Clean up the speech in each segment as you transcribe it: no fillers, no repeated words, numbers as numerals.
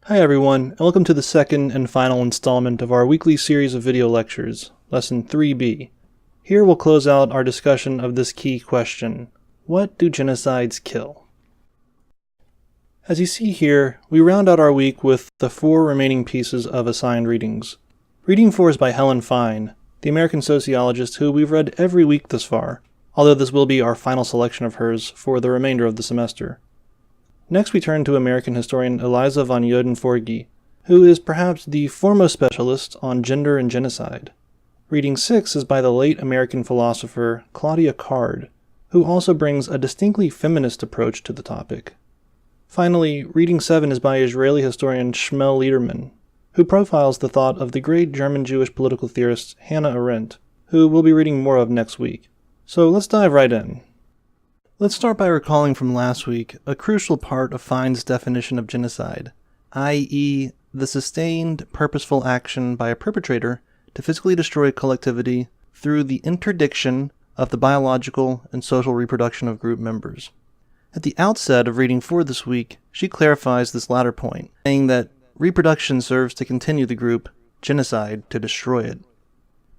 Hi everyone, and welcome to the second and final installment of our weekly series of video lectures, Lesson 3B. Here we'll close out our discussion of this key question: what do genocides kill? As you see here, we round out our week with the 4 remaining pieces of assigned readings. Reading 4 is by Helen Fine, the American sociologist who we've read every week thus far, although this will be our final selection of hers for the remainder of the semester. Next we turn to American historian Eliza van Joudenvoortge, who is perhaps the foremost specialist on gender and genocide. Reading 6 is by the late American philosopher Claudia Card, who also brings a distinctly feminist approach to the topic. Finally, Reading 7 is by Israeli historian Shmuel Liederman, who profiles the thought of the great German Jewish political theorist Hannah Arendt, who we'll be reading more of next week. So let's dive right in. Let's start by recalling from last week a crucial part of Fine's definition of genocide, i.e., the sustained, purposeful action by a perpetrator to physically destroy a collectivity through the interdiction of the biological and social reproduction of group members. At the outset of Reading 4 this week, she clarifies this latter point, saying that reproduction serves to continue the group, genocide to destroy it.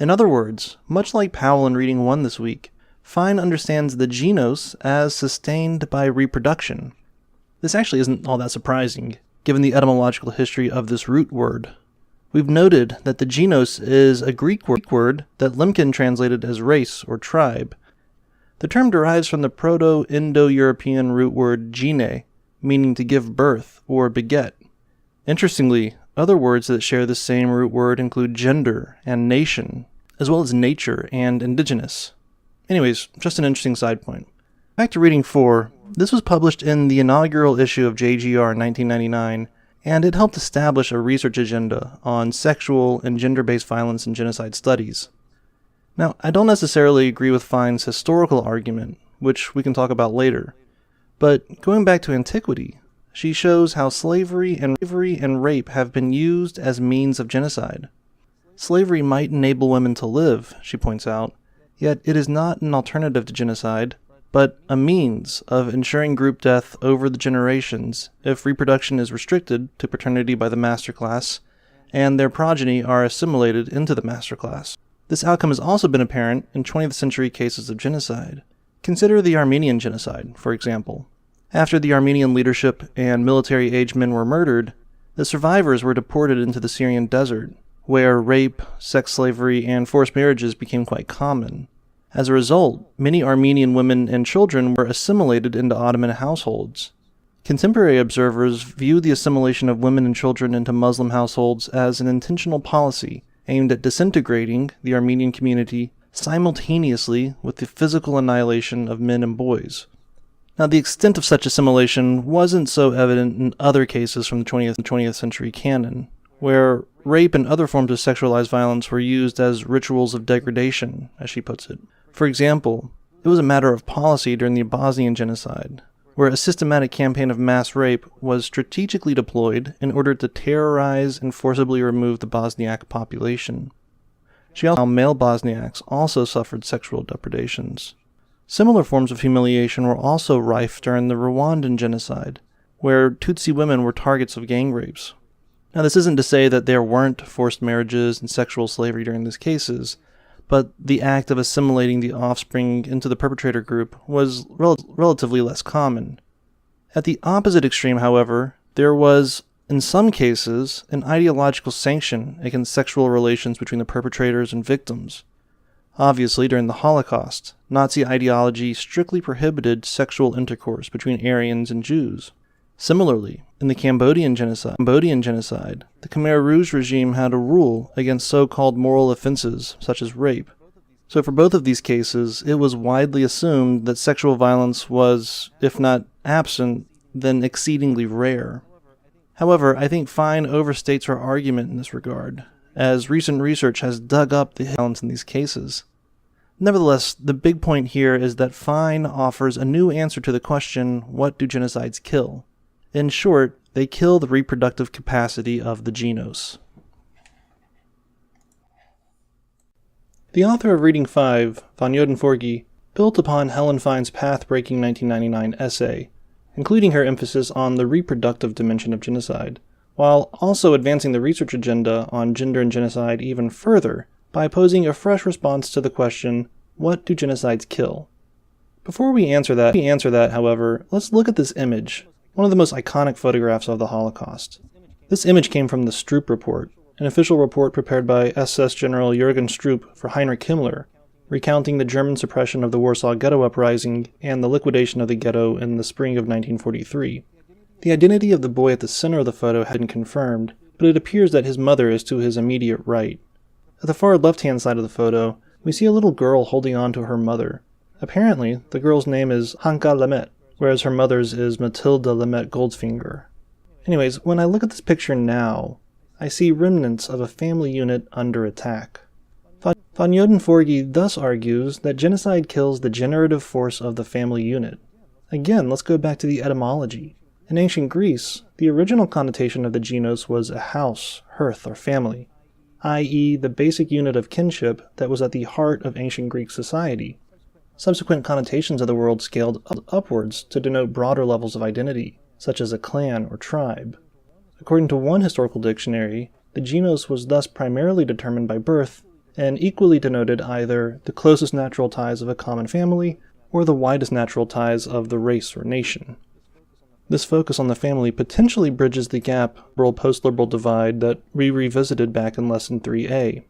In other words, much like Powell in Reading 1 this week, Fine understands the genos as sustained by reproduction. This actually isn't all that surprising, given the etymological history of this root word. We've noted that the genos is a Greek word that Lemkin translated as race or tribe. The term derives from the Proto-Indo-European root word gene, meaning to give birth or beget. Interestingly, other words that share the same root word include gender and nation, as well as nature and indigenous. Anyways, just an interesting side point. Back to Reading 4, this was published in the inaugural issue of JGR in 1999, and it helped establish a research agenda on sexual and gender-based violence and genocide studies. Now, I don't necessarily agree with Fine's historical argument, which we can talk about later, but going back to antiquity, she shows how slavery and rape have been used as means of genocide. Slavery might enable women to live, she points out, yet it is not an alternative to genocide, but a means of ensuring group death over the generations if reproduction is restricted to paternity by the master class, and their progeny are assimilated into the master class. This outcome has also been apparent in 20th century cases of genocide. Consider the Armenian genocide, for example. After the Armenian leadership and military-aged men were murdered, the survivors were deported into the Syrian desert, where rape, sex slavery, and forced marriages became quite common. As a result, many Armenian women and children were assimilated into Ottoman households. Contemporary observers view the assimilation of women and children into Muslim households as an intentional policy aimed at disintegrating the Armenian community simultaneously with the physical annihilation of men and boys. Now, the extent of such assimilation wasn't so evident in other cases from the 20th century canon, where rape and other forms of sexualized violence were used as rituals of degradation, as she puts it. For example, it was a matter of policy during the Bosnian genocide, where a systematic campaign of mass rape was strategically deployed in order to terrorize and forcibly remove the Bosniak population. She also found male Bosniaks also suffered sexual depredations. Similar forms of humiliation were also rife during the Rwandan genocide, where Tutsi women were targets of gang rapes. Now, this isn't to say that there weren't forced marriages and sexual slavery during these cases, but the act of assimilating the offspring into the perpetrator group was relatively less common. At the opposite extreme, however, there was, in some cases, an ideological sanction against sexual relations between the perpetrators and victims. Obviously, during the Holocaust, Nazi ideology strictly prohibited sexual intercourse between Aryans and Jews. Similarly, in the Cambodian genocide, the Khmer Rouge regime had a rule against so-called moral offenses, such as rape. So for both of these cases, it was widely assumed that sexual violence was, if not absent, then exceedingly rare. However, I think Fine overstates her argument in this regard, as recent research has dug up the violence in these cases. Nevertheless, the big point here is that Fine offers a new answer to the question, what do genocides kill? In short, they kill the reproductive capacity of the genos. The author of Reading 5, van Joudenvoortge, built upon Helen Fine's path-breaking 1999 essay, including her emphasis on the reproductive dimension of genocide, while also advancing the research agenda on gender and genocide even further by posing a fresh response to the question, what do genocides kill? Before we answer that, however, let's look at this image, one of the most iconic photographs of the Holocaust. This image came from the Stroop Report, an official report prepared by SS General Jürgen Stroop for Heinrich Himmler, recounting the German suppression of the Warsaw Ghetto Uprising and the liquidation of the ghetto in the spring of 1943. The identity of the boy at the center of the photo had been confirmed, but it appears that his mother is to his immediate right. At the far left-hand side of the photo, we see a little girl holding on to her mother. Apparently, the girl's name is Hanka Lemmet, whereas her mother's is Matilda Lemmet Goldsfinger. Anyways, when I look at this picture now, I see remnants of a family unit under attack. Van Joden-Forgy thus argues that genocide kills the generative force of the family unit. Again, let's go back to the etymology. In ancient Greece, the original connotation of the genos was a house, hearth, or family, i.e. the basic unit of kinship that was at the heart of ancient Greek society. Subsequent connotations of the word scaled upwards to denote broader levels of identity, such as a clan or tribe. According to one historical dictionary, the genos was thus primarily determined by birth, and equally denoted either the closest natural ties of a common family or the widest natural ties of the race or nation. This focus on the family potentially bridges the gap post-liberal divide that we revisited back in Lesson 3a.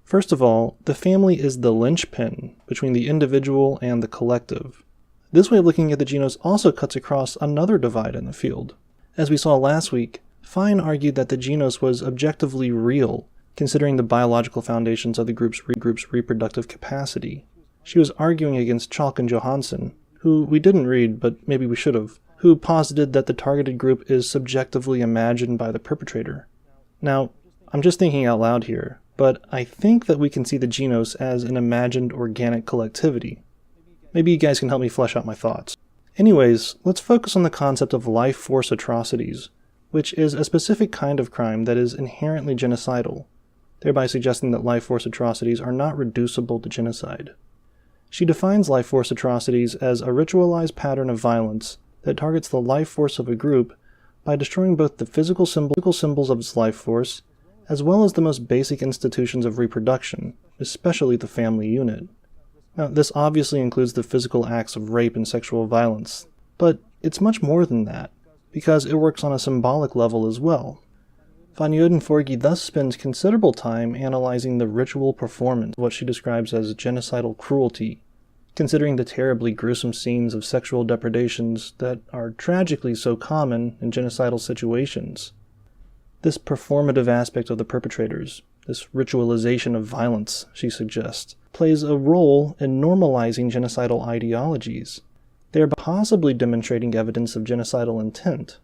First of all, the family is the linchpin between the individual and the collective. This way of looking at the genos also cuts across another divide in the field. As we saw last week, Fine argued that the genos was objectively real, considering the biological foundations of the group's reproductive capacity. She was arguing against Chalk and Johansson, who we didn't read, but maybe we should have, who posited that the targeted group is subjectively imagined by the perpetrator. Now, I'm just thinking out loud here, but I think that we can see the genos as an imagined organic collectivity. Maybe you guys can help me flesh out my thoughts. Anyways, let's focus on the concept of life force atrocities, which is a specific kind of crime that is inherently genocidal, thereby suggesting that life force atrocities are not reducible to genocide. She defines life force atrocities as a ritualized pattern of violence that targets the life force of a group by destroying both the physical symbols of its life force, as well as the most basic institutions of reproduction, especially the family unit. Now, this obviously includes the physical acts of rape and sexual violence, but it's much more than that, because it works on a symbolic level as well. Van Joden-Forgy thus spends considerable time analyzing the ritual performance, what she describes as genocidal cruelty, considering the terribly gruesome scenes of sexual depredations that are tragically so common in genocidal situations. This performative aspect of the perpetrators, this ritualization of violence, she suggests, plays a role in normalizing genocidal ideologies, thereby possibly demonstrating evidence of genocidal intent.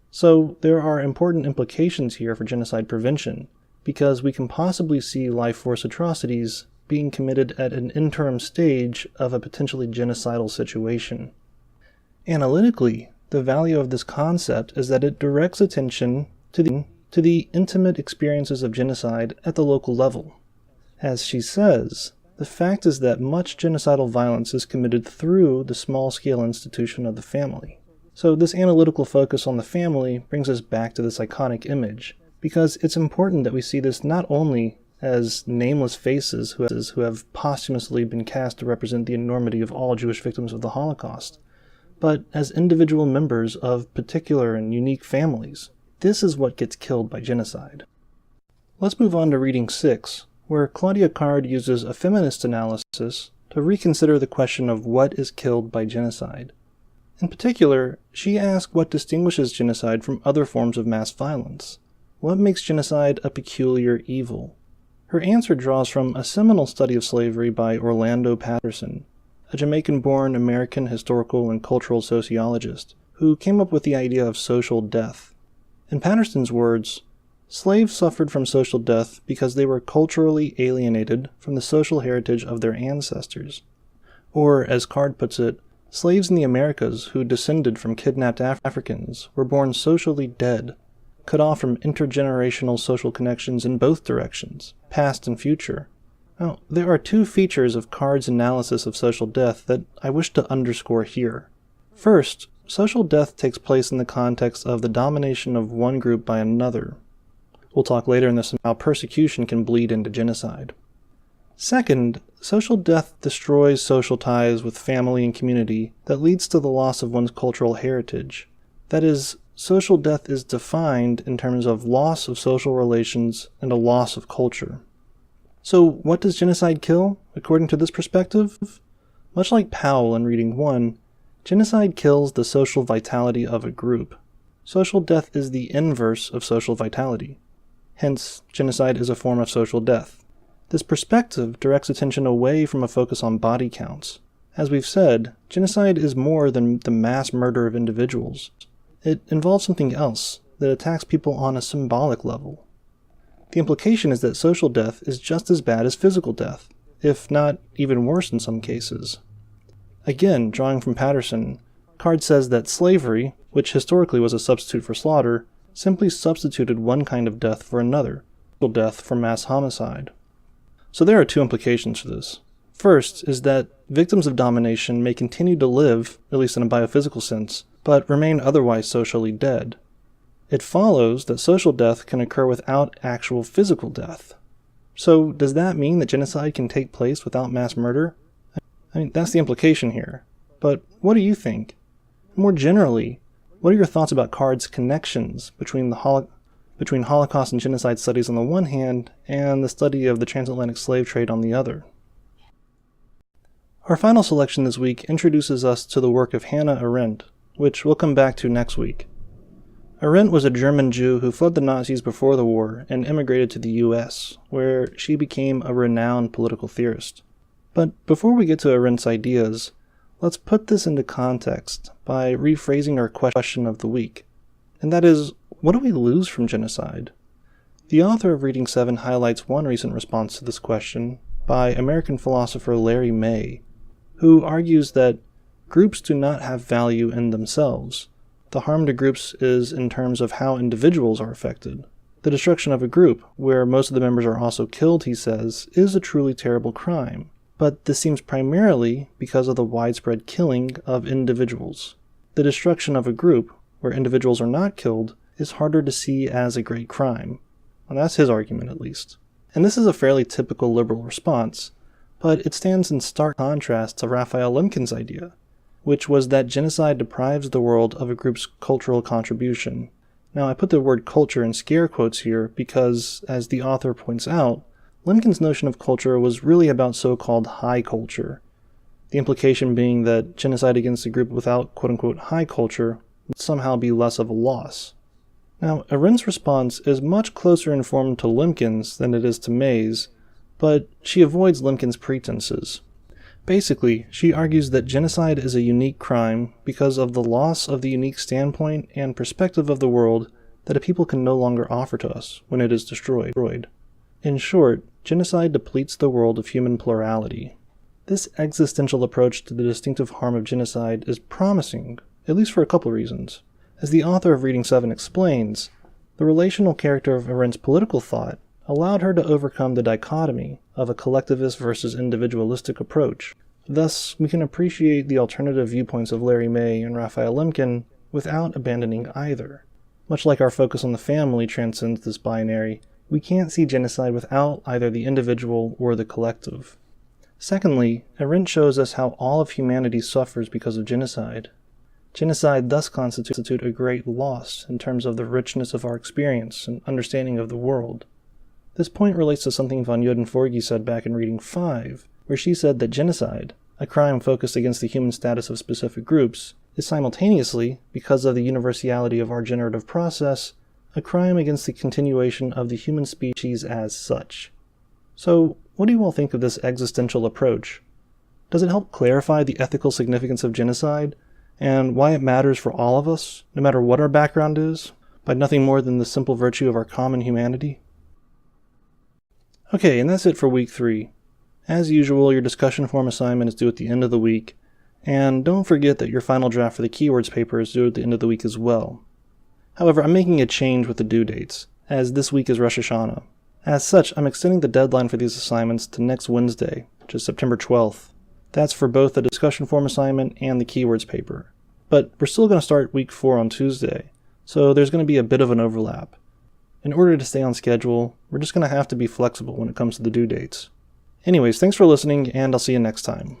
So there are important implications here for genocide prevention, because we can possibly see life force atrocities being committed at an interim stage of a potentially genocidal situation. Analytically, the value of this concept is that it directs attention to the intimate experiences of genocide at the local level. As she says, the fact is that much genocidal violence is committed through the small-scale institution of the family. So this analytical focus on the family brings us back to this iconic image, because it's important that we see this not only as nameless faces who have posthumously been cast to represent the enormity of all Jewish victims of the Holocaust, but as individual members of particular and unique families. This is what gets killed by genocide. Let's move on to reading 6, where Claudia Card uses a feminist analysis to reconsider the question of what is killed by genocide. In particular, she asks what distinguishes genocide from other forms of mass violence. What makes genocide a peculiar evil? Her answer draws from a seminal study of slavery by Orlando Patterson, a Jamaican-born American historical and cultural sociologist, who came up with the idea of social death. In Patterson's words, slaves suffered from social death because they were culturally alienated from the social heritage of their ancestors. Or, as Card puts it, slaves in the Americas who descended from kidnapped Africans were born socially dead, cut off from intergenerational social connections in both directions, past and future. Now, there are two features of Card's analysis of social death that I wish to underscore here. First, social death takes place in the context of the domination of one group by another. We'll talk later in this about how persecution can bleed into genocide. Second, social death destroys social ties with family and community that leads to the loss of one's cultural heritage. That is, social death is defined in terms of loss of social relations and a loss of culture. So what does genocide kill, according to this perspective? Much like Powell in Reading 1, genocide kills the social vitality of a group. Social death is the inverse of social vitality. Hence, genocide is a form of social death. This perspective directs attention away from a focus on body counts. As we've said, genocide is more than the mass murder of individuals. It involves something else that attacks people on a symbolic level. The implication is that social death is just as bad as physical death, if not even worse in some cases. Again, drawing from Patterson, Card says that slavery, which historically was a substitute for slaughter, simply substituted one kind of death for another, death for mass homicide. So there are two implications for this. First is that victims of domination may continue to live, at least in a biophysical sense, but remain otherwise socially dead. It follows that social death can occur without actual physical death. So does that mean that genocide can take place without mass murder? I mean, that's the implication here. But what do you think? More generally, what are your thoughts about Card's connections between Holocaust and genocide studies on the one hand and the study of the transatlantic slave trade on the other? Our final selection this week introduces us to the work of Hannah Arendt, which we'll come back to next week. Arendt was a German Jew who fled the Nazis before the war and immigrated to the US, where she became a renowned political theorist. But before we get to Arendt's ideas, let's put this into context by rephrasing our question of the week. And that is, what do we lose from genocide? The author of Reading 7 highlights one recent response to this question by American philosopher Larry May, who argues that groups do not have value in themselves. The harm to groups is in terms of how individuals are affected. The destruction of a group, where most of the members are also killed, he says, is a truly terrible crime. But this seems primarily because of the widespread killing of individuals. The destruction of a group, where individuals are not killed, is harder to see as a great crime. And that's his argument, at least. And this is a fairly typical liberal response, but it stands in stark contrast to Raphael Lemkin's idea, which was that genocide deprives the world of a group's cultural contribution. Now, I put the word culture in scare quotes here because, as the author points out, Lemkin's notion of culture was really about so-called high culture, the implication being that genocide against a group without quote-unquote high culture would somehow be less of a loss. Now, Arendt's response is much closer in form to Lemkin's than it is to May's, but she avoids Lemkin's pretenses. Basically, she argues that genocide is a unique crime because of the loss of the unique standpoint and perspective of the world that a people can no longer offer to us when it is destroyed. In short, genocide depletes the world of human plurality. This existential approach to the distinctive harm of genocide is promising, at least for a couple reasons. As the author of Reading 7 explains, the relational character of Arendt's political thought allowed her to overcome the dichotomy of a collectivist versus individualistic approach. Thus, we can appreciate the alternative viewpoints of Larry May and Raphael Lemkin without abandoning either. Much like our focus on the family transcends this binary, we can't see genocide without either the individual or the collective. Secondly, Arendt shows us how all of humanity suffers because of genocide. Genocide thus constitutes a great loss in terms of the richness of our experience and understanding of the world. This point relates to something von Joden-Forgey said back in Reading 5, where she said that genocide, a crime focused against the human status of specific groups, is simultaneously, because of the universality of our generative process, a crime against the continuation of the human species as such. So, what do you all think of this existential approach? Does it help clarify the ethical significance of genocide, and why it matters for all of us, no matter what our background is, by nothing more than the simple virtue of our common humanity? Okay, and that's it for week 3. As usual, your discussion form assignment is due at the end of the week, and don't forget that your final draft for the keywords paper is due at the end of the week as well. However, I'm making a change with the due dates, as this week is Rosh Hashanah. As such, I'm extending the deadline for these assignments to next Wednesday, which is September 12th. That's for both the discussion form assignment and the keywords paper. but we're still going to start week 4 on Tuesday, so there's going to be a bit of an overlap. In order to stay on schedule, we're just going to have to be flexible when it comes to the due dates. Anyways, thanks for listening, and I'll see you next time.